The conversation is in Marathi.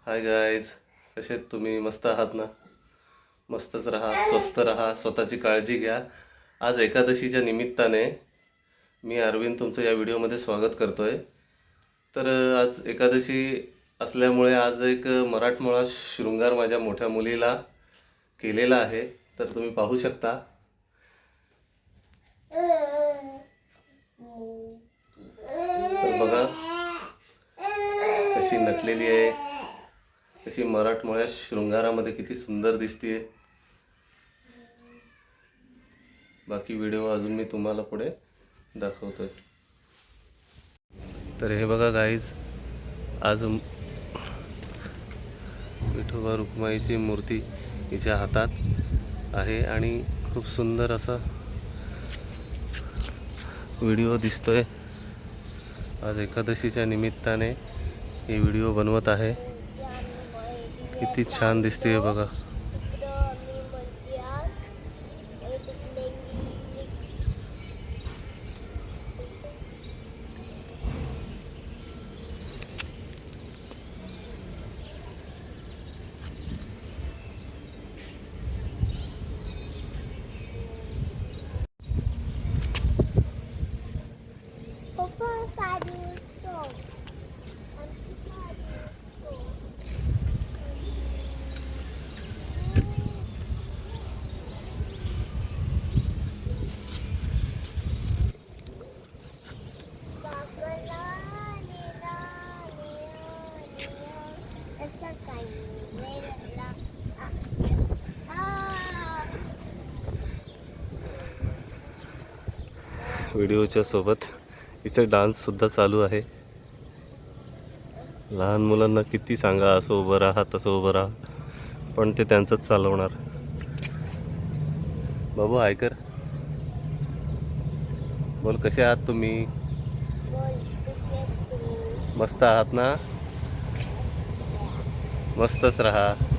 हाय गाईज, कसे आहेत तुम्ही? मस्त आहात ना? मस्तच राहा, स्वस्त राहा, स्वतःची काळजी घ्या. आज एकादशीच्या निमित्ताने मी अरविंद तुमचं या व्हिडिओमध्ये स्वागत करतोय. तर आज एकादशी असल्यामुळे आज एक मराठमोळा शृंगार माझ्या मोठ्या मुलीला केलेला आहे. तर तुम्ही पाहू शकता. तर बघा कशी नटलेली आहे, कशी मराठमोळ्या शृंगारामध्ये किती सुंदर दिसतीये. बाकी व्हिडिओ अजून मी तुम्हाला पुढे दाखवतोय. तर हे बघा गाईज, आज विठोबा रुक्माईची मूर्ती हिच्या हातात आहे आणि खूप सुंदर असा व्हिडिओ दिसतोय. आज एकादशीच्या निमित्ताने हे व्हिडिओ बनवत आहे. किती छान दिसते बघा. व्हिडिओच्या सोबत हिचा डान्स सुद्धा चालू आहे. लहान मुलांना किती सांगा असं उभं राहा तसं उभं राहा, पण ते त्यांचंच चालवणार. बाबू ऐकर, बोल कसे आहात तुम्ही? मस्त आहात ना? मस्तच राहा.